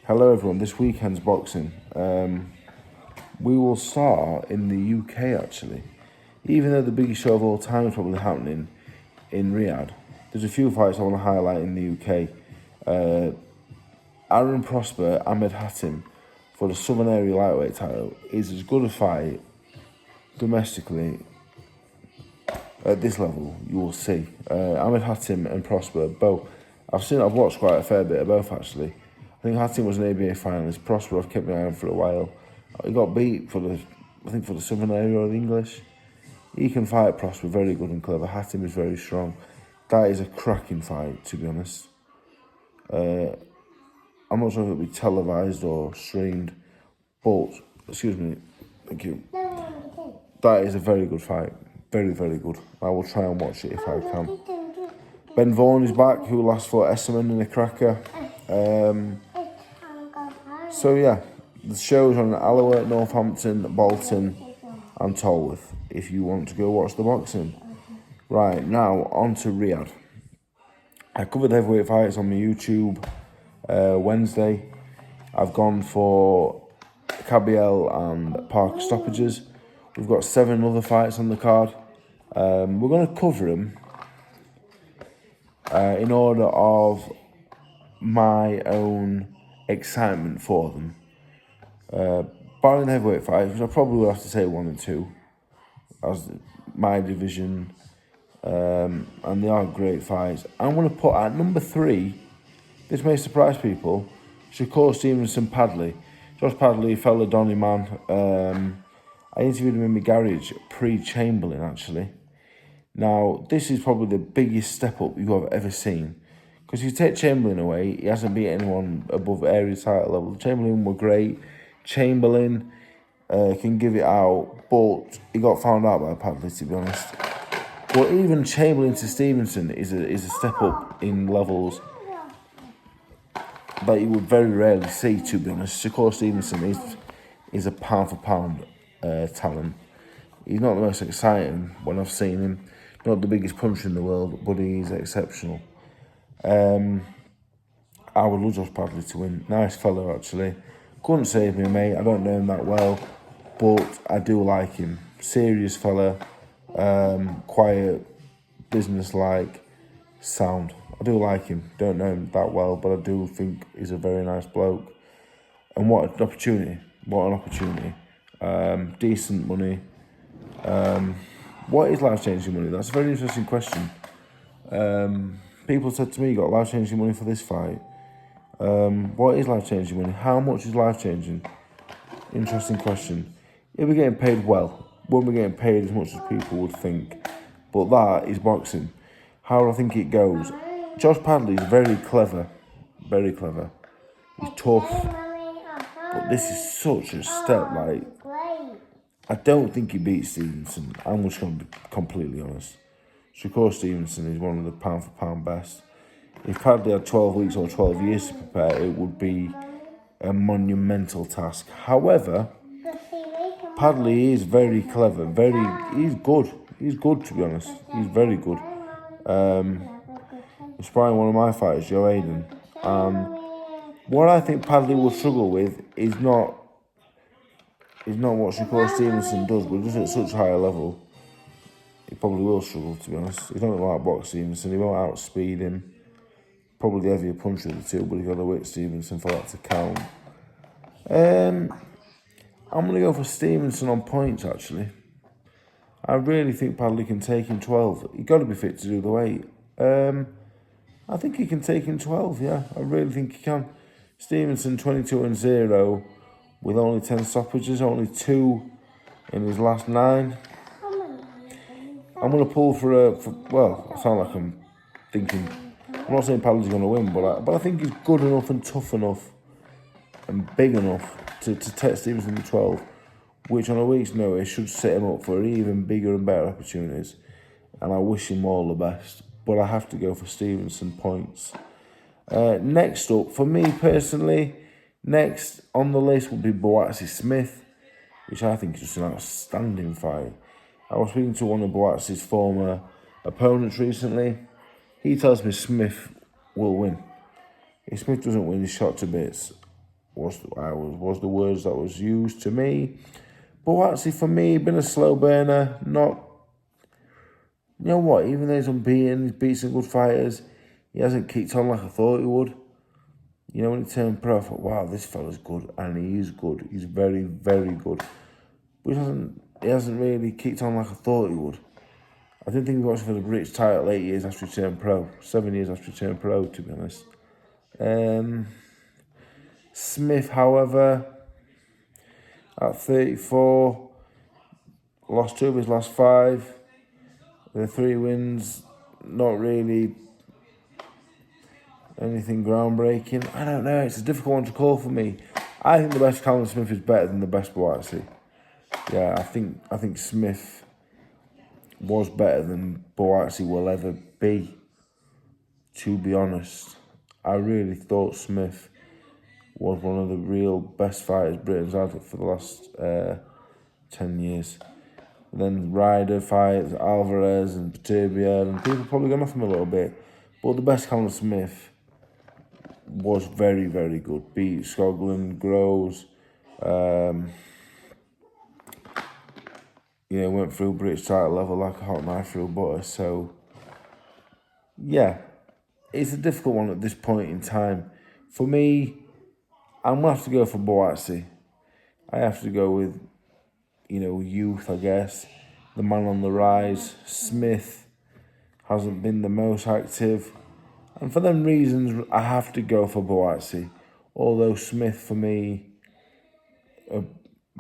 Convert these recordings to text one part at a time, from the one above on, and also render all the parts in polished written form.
Hello everyone, this weekend's boxing. We will start in the UK actually. Even though the biggest show of all time is probably happening in Riyadh, there's a few fights I want to highlight in the UK. Aaron Prosper, Ahmed Hatim for the Southern Area Lightweight title is as good a fight domestically at this level you will see. Ahmed Hatim and Prosper both. I've watched quite a fair bit of both actually. I think Hatim was an ABA finalist. Prosper, I've kept my eye on for a while. He got beat for the Southern Area or the English. He can fight. Prosper, very good and clever. Hatim is very strong. That is a cracking fight, to be honest. I'm not sure if it'll be televised or streamed, but excuse me, thank you. That is a very good fight. Very, very good. I will try and watch it if I can. Ben Vaughan is back, who last fought Esserman in a cracker. So yeah, the show's on Alloa, Northampton, Bolton and Tolworth if you want to go watch the boxing. Right, now on to Riyadh. I covered heavyweight fights on my YouTube Wednesday. I've gone for Cabiel and Parker stoppages. We've got 7 other fights on the card. We're going to cover them in order of my own excitement for them. Barring the heavyweight fights, which I probably will have to say 1 and 2 as my division, and they are great fights. I'm going to put at number 3, this may surprise people, Shakur Stevenson Padley. Josh Padley, fellow Donny man. I interviewed him in my garage pre-Chamberlain actually. Now, this is probably the biggest step up you have ever seen. Because if you take Chamberlain away, he hasn't beat anyone above area title level. Chamberlain were great. Chamberlain can give it out, but he got found out by Padley, to be honest. But even Chamberlain to Stevenson is a step up in levels that you would very rarely see, to be honest. Shakur Stevenson is a pound for pound talent. He's not the most exciting when I've seen him. Not the biggest puncher in the world, but he's exceptional. I would love Josh Padley to win. Nice fellow, actually. Couldn't save me, mate. I don't know him that well, but I do like him. Serious fella, quiet, business-like, sound. I do like him. Don't know him that well, but I do think he's a very nice bloke. And what an opportunity. What an opportunity. Decent money. What is life-changing money? That's a very interesting question. People said to me, you got life-changing money for this fight. What is life-changing money? How much is life-changing? Interesting question. If we're getting paid well, when we're getting paid as much as people would think, but that is boxing. How do I think it goes? Josh Padley is very clever. Very clever. He's tough. But this is such a step, like, I don't think he beats Stevenson. I'm just going to be completely honest. Shakur Stevenson is one of the pound for pound best. If Padley had 12 weeks or 12 years to prepare, it would be a monumental task. However, Padley is very clever. He's good. He's good, to be honest. He's very good. Inspiring one of my fighters, Joe Hayden. What I think Padley will struggle with is not what Shakur Stevenson does, but just at such a higher level. He probably will struggle, to be honest. He don't outbox Stevenson. He won't outspeed him. Probably the heavier puncher of the two, but he's got to whip Stevenson for that to count. I'm going to go for Stevenson on points, actually. I really think Padley can take him 12. He's got to be fit to do the weight. I think he can take him 12, yeah. I really think he can. Stevenson 22-0 with only 10 stoppages, only 2 in his last 9. I'm going to pull well, I sound like I'm thinking, I'm not saying Padley's going to win, but I think he's good enough and tough enough and big enough to take Stevenson to 12, which on a week's notice should set him up for even bigger and better opportunities. And I wish him all the best, but I have to go for Stevenson points. Next up, for me personally, next on the list would be Bouts Smith, which I think is just an outstanding fight. I was speaking to one of Bouts' former opponents recently. He tells me Smith will win. If Smith doesn't win, he's shot to bits. was the words that was used to me. But actually, for me, been a slow burner. Not, you know what? Even though he's unbeaten, he's beat some good fighters. He hasn't kicked on like I thought he would. You know, when he turned pro, I thought, wow, this fella's good, and he is good. He's very, very good. But he hasn't really kicked on like I thought he would. I didn't think he was for the British title 8 years after he turned pro. 7 years after he turned pro, to be honest. Smith, however, at 34, lost 2 of his last 5. The 3 wins, not really anything groundbreaking. I don't know, it's a difficult one to call for me. I think the best Callum Smith is better than the best bouts. Yeah, I think Smith was better than bouts will ever be, to be honest. I really thought Smith was one of the real best fighters Britain's had for the last 10 years. And then Ryder fights, Alvarez and Beterbiev, and people probably gone off him a little bit. But the best Callum Smith was very, very good. Beat Skoglund, Groves, went through British title level like a hot knife through butter. So, yeah, it's a difficult one at this point in time. For me, I'm going to have to go for bouts. I have to go with, youth, I guess. The man on the rise. Smith hasn't been the most active. And for them reasons, I have to go for bouts. Although Smith, for me, a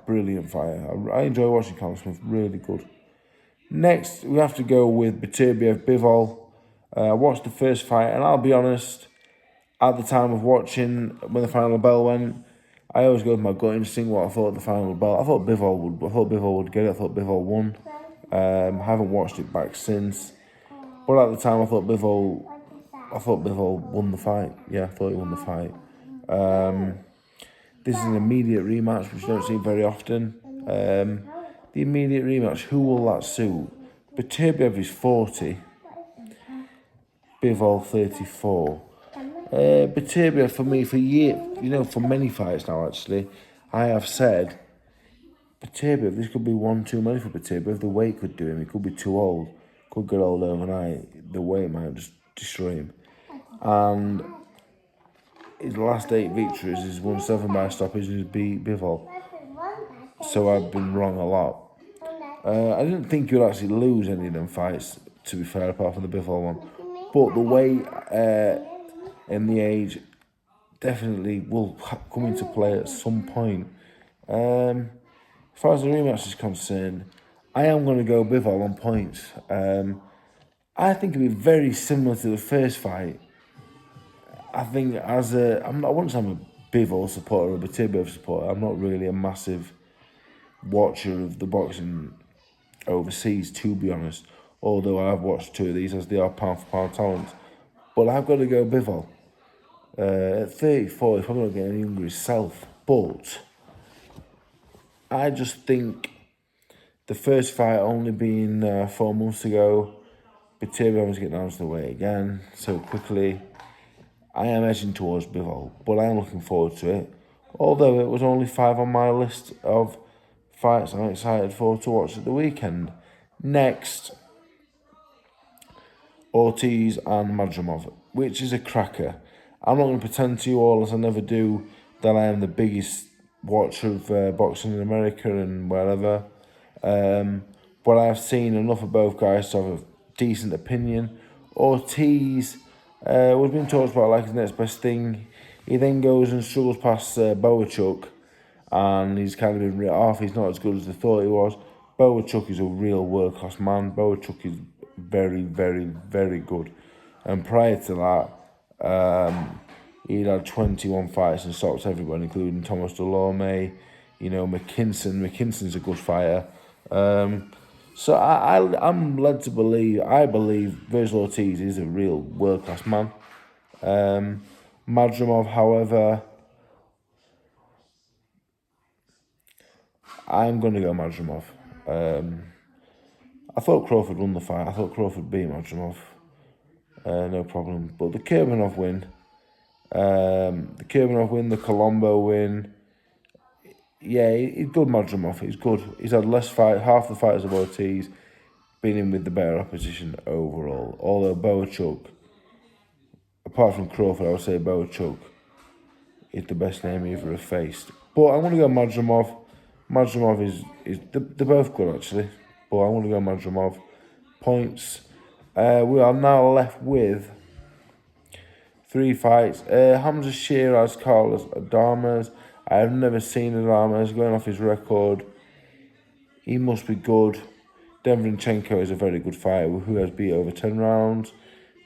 brilliant fighter. I enjoy watching Callum Smith, really good. Next, we have to go with Beterbiev Bivol. I watched the first fight, and I'll be honest, at the time of watching, when the final bell went, I always go with my gut instinct, what I thought of the final bell. I thought Bivol would get it. I thought Bivol won. Haven't watched it back since. But at the time, I thought Bivol won the fight. Yeah, I thought he won the fight. This is an immediate rematch, which you don't see very often. The immediate rematch, who will that suit? Beterbiev is 40. Bivol 34. Beterbiev, for me, for many fights now, actually, I have said, Beterbiev, this could be one too many for Beterbiev. The weight could do him. He could be too old. Could get old overnight. The weight might just destroy him. And his last 8 victories, he's won 7 by stoppage and he's beat Bivol. So I've been wrong a lot. I didn't think he would actually lose any of them fights, to be fair, apart from the Bivol one. But the weight and the age definitely will come into play at some point. As far as the rematch is concerned, I am going to go Bivol on points. I think it'll be very similar to the first fight. I think I wouldn't say I'm a Bivol supporter or a Beterbiev supporter. I'm not really a massive watcher of the boxing overseas, to be honest. Although I have watched 2 of these as they are pound for pound talents. But I've got to go Bivol. At 34, he's probably not getting any younger himself. But I just think the first fight only being 4 months ago, Beterbiev was getting down to the weight again so quickly. I am edging towards Bivol, but I am looking forward to it. Although it was only 5 on my list of fights I'm excited for to watch at the weekend. Next, Ortiz and Madrimov, which is a cracker. I'm not going to pretend to you all, as I never do, that I am the biggest watcher of boxing in America and wherever. But I've seen enough of both guys to have a decent opinion. Ortiz was being talked about like his next best thing. He then goes and struggles past Boachuk, and he's kind of been written off. He's not as good as they thought he was. Boachuk is a real world-class man. Boachuk is very, very, very good. And prior to that, he'd had 21 fights and stopped everyone, including Thomas Delorme, McKinson. McKinson's a good fighter. So I'm led to believe, I believe Virgil Ortiz is a real world-class man. Madrimov, however, I'm going to go Madrimov. I thought Crawford won the fight. I thought Crawford beat Madrimov. No problem. But the Kurbanov win, The Kurbanov win, the Colombo win. Yeah, he's good, Madrimov. He's good. He's had half the fights of Ortiz, been in with the better opposition overall. Although Boachuk, apart from Crawford, I would say Boachuk is the best name he ever have faced. But I'm going to go Madrimov. Madrimov is they're both good actually. But I'm going to go Madrimov. Points. We are now left with 3 fights. Hamza Shiraz, Carlos Adames. I have never seen Adames. Going off his record, he must be good. Deverenchenko is a very good fighter who has beat over 10 rounds.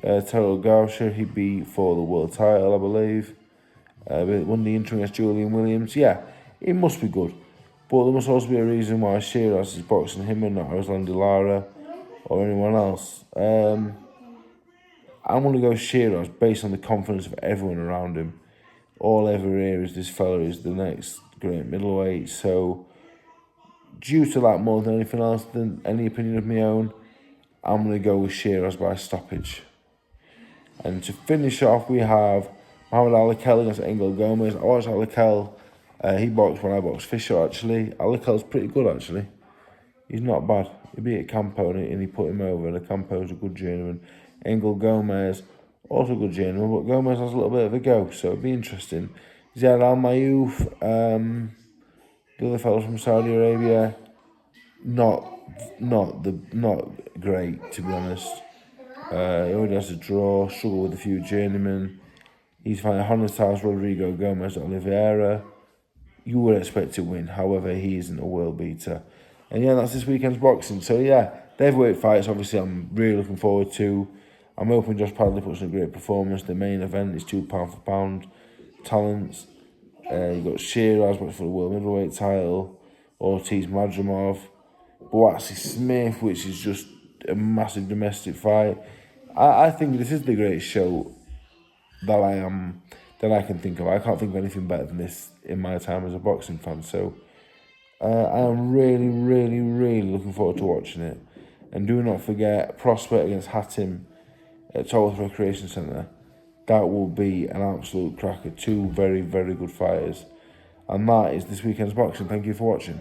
Terrell Gausha, he beat for the world title, I believe. Won the interim against Julian Williams. Yeah, he must be good. But there must also be a reason why Shiraz is boxing him and not Ruslan Lara or anyone else. I'm going to go Shiraz based on the confidence of everyone around him. All I ever hear is this fella is the next great middleweight. So, due to that more than anything else, than any opinion of my own, I'm going to go with Shiraz by stoppage. And to finish off, we have Mohamed Alakel against Engel Gomez. I watched Alakel. He boxed when I boxed Fisher, actually. Alakel's pretty good, actually. He's not bad. He beat Campo and he put him over. And Campo's a good journeyman. Engel Gomez, also a good journeyman, but Gomez has a little bit of a go, so it'll be interesting. Ziad Al-Mayouf, the other fellows from Saudi Arabia, not great, to be honest. He already has a draw, struggle with a few journeymen. He's fighting Honestaz, Rodrigo Gomez, Oliveira. You would expect to win, however, he isn't a world beater. And yeah, that's this weekend's boxing. So yeah, the heavyweight fights, obviously, I'm really looking forward to. I'm hoping Josh Padley puts in a great performance. The main event is 2 pound for pound talents. You've got Shiraz for the world middleweight title, Ortiz Madrimov, Bouts Smith, which is just a massive domestic fight. I think this is the greatest show that I can think of. I can't think of anything better than this in my time as a boxing fan. So I am really, really, really looking forward to watching it. And do not forget Prospect against Hatim at Towarth Recreation Centre. That will be an absolute cracker. 2 very, very good fighters. And that is this weekend's boxing. Thank you for watching.